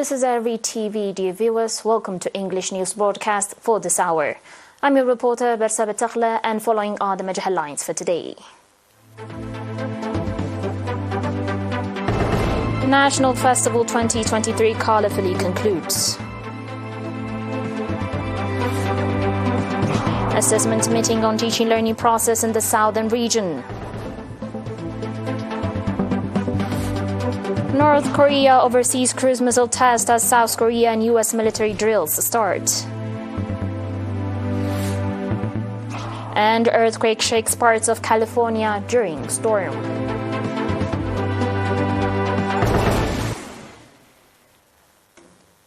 This is ERi-TV, dear viewers. Welcome to English News Broadcast for this hour. I'm your reporter, Bersa Betakhla, and following are the major headlines for today. National Festival 2023 colorfully concludes. Assessment meeting on teaching learning process in the southern region. North Korea overseas cruise missile test as South Korea and U.S. military drills start. And earthquake shakes parts of California during storm.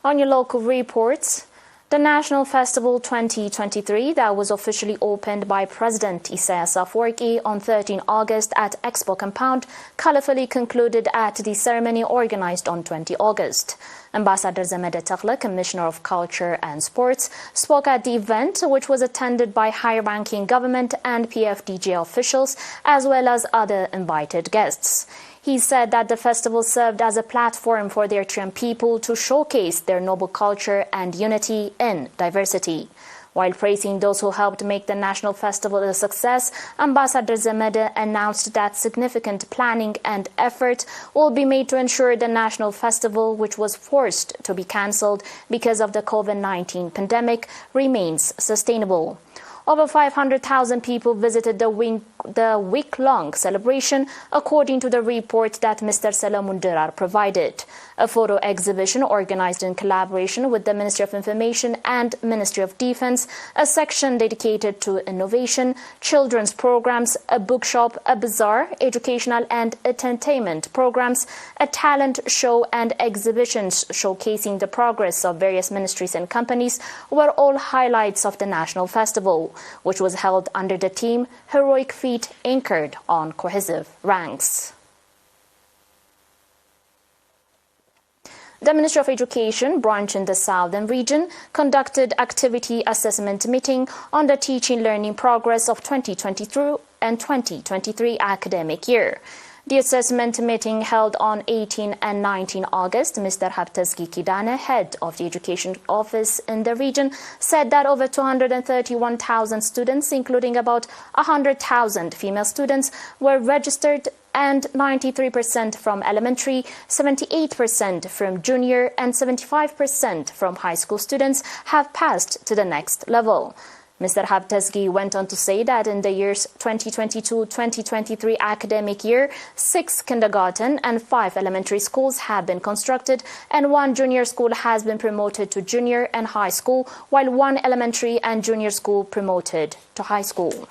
On your local reports, the National Festival 2023 that was officially opened by President Isaias Afwerki on 13 August at Expo Compound colorfully concluded at the ceremony organized on 20 August. Ambassador Zemede Takhla, Commissioner of Culture and Sports, spoke at the event, which was attended by high-ranking government and PFDJ officials, as well as other invited guests. He said that the festival served as a platform for the Eritrean people to showcase their noble culture and unity in diversity. While praising those who helped make the national festival a success, Ambassador Zemede announced that significant planning and effort will be made to ensure the national festival, which was forced to be cancelled because of the COVID-19 pandemic, remains sustainable. Over 500,000 people visited the week-long celebration, according to the report that Mr. Salamun Dirar provided. A photo exhibition organized in collaboration with the Ministry of Information and Ministry of Defense, a section dedicated to innovation, children's programs, a bookshop, a bazaar, educational and entertainment programs, a talent show and exhibitions showcasing the progress of various ministries and companies were all highlights of the national festival, which was held under the theme Heroic Feat Anchored on Cohesive Ranks. The Ministry of Education, branch in the southern region, conducted activity assessment meeting on the teaching learning progress of 2022 and 2023 academic year. The assessment meeting held on 18 and 19 August, Mr. Habtazgi Kidane, head of the education office in the region, said that over 231,000 students, including about 100,000 female students, were registered, and 93% from elementary, 78% from junior, and 75% from high school students have passed to the next level. Mr. Habtazgi went on to say that in the year's 2022-2023 academic year, 6 kindergarten and 5 elementary schools have been constructed, and 1 junior school has been promoted to junior and high school, while 1 elementary and junior school promoted to high school.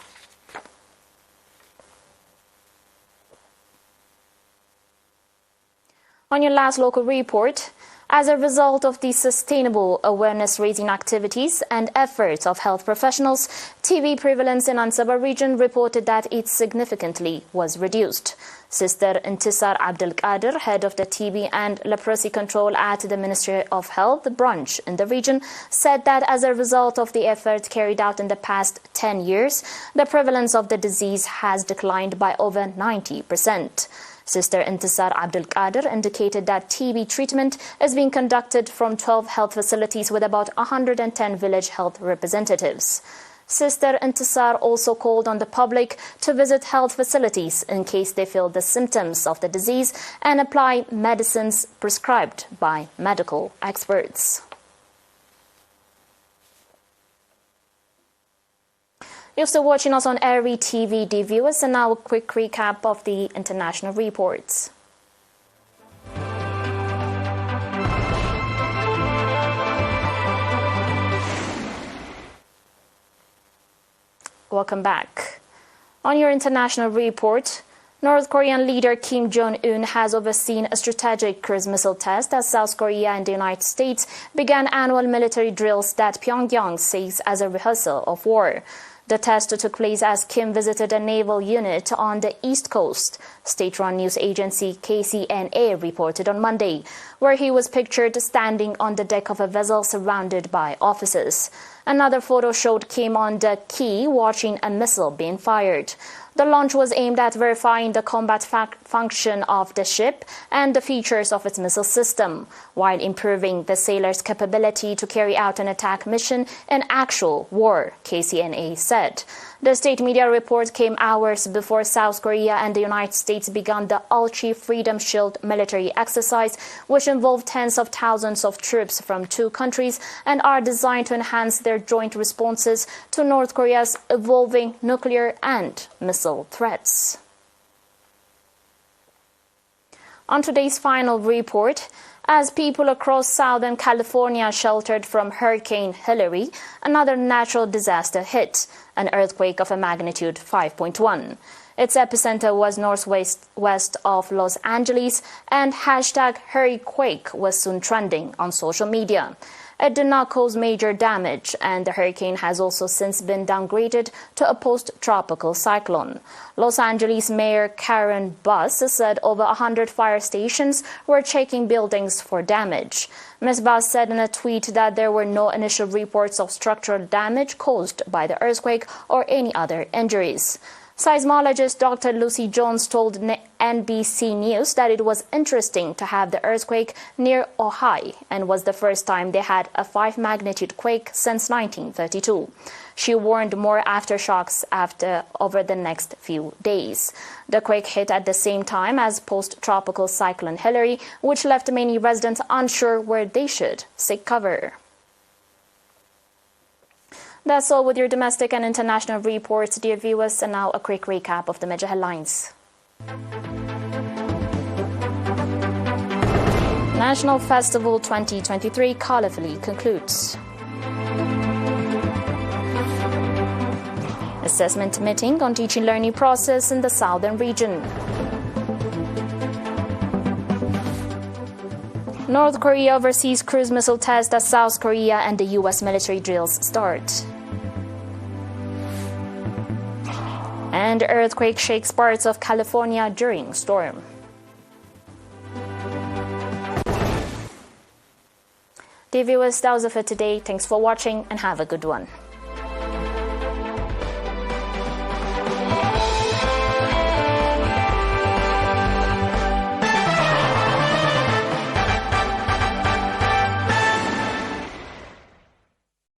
On your last local report, as a result of the sustainable awareness-raising activities and efforts of health professionals, TB prevalence in Ansaba region reported that it significantly was reduced. Sister Intisar Abdul Qadir, head of the TB and leprosy control at the Ministry of Health branch in the region, said that as a result of the efforts carried out in the past 10 years, the prevalence of the disease has declined by over 90%. Sister Intisar Abdul Qadir indicated that TB treatment is being conducted from 12 health facilities with about 110 village health representatives. Sister Intisar also called on the public to visit health facilities in case they feel the symptoms of the disease and apply medicines prescribed by medical experts. You're still watching us on ERi-TV, dear viewers, and now a quick recap of the international reports. Welcome back. On your international report, North Korean leader Kim Jong-un has overseen a strategic cruise missile test as South Korea and the United States began annual military drills that Pyongyang sees as a rehearsal of war. The test took place as Kim visited a naval unit on the East Coast, state-run news agency KCNA reported on Monday, where he was pictured standing on the deck of a vessel surrounded by officers. Another photo showed Kim on the quay watching a missile being fired. The launch was aimed at verifying the combat function of the ship and the features of its missile system, while improving the sailors' capability to carry out an attack mission in actual war, KCNA said. The state media report came hours before South Korea and the United States began the Ulchi Freedom Shield military exercise, which involved tens of thousands of troops from two countries and are designed to enhance their joint responses to North Korea's evolving nuclear and missile threats. On today's final report, as people across Southern California sheltered from Hurricane Hilary, another natural disaster hit, an earthquake of a magnitude 5.1. Its epicenter was northwest of Los Angeles, and #HurryQuake was soon trending on social media. It did not cause major damage, and the hurricane has also since been downgraded to a post-tropical cyclone. Los Angeles Mayor Karen Bass said over 100 fire stations were checking buildings for damage. Ms. Bass said in a tweet that there were no initial reports of structural damage caused by the earthquake or any other injuries. Seismologist Dr. Lucy Jones told NBC News that it was interesting to have the earthquake near Ojai and was the first time they had a 5-magnitude quake since 1932. She warned more aftershocks over the next few days. The quake hit at the same time as post-tropical cyclone Hilary, which left many residents unsure where they should seek cover. That's all with your domestic and international reports, dear viewers, and now a quick recap of the major headlines. National Festival 2023 colorfully concludes. Assessment meeting on teaching learning process in the southern region. North Korea overseas cruise missile test as South Korea and the U.S. military drills start. And earthquake shakes parts of California during storm. Dear viewers, that was it for today. Thanks for watching and have a good one.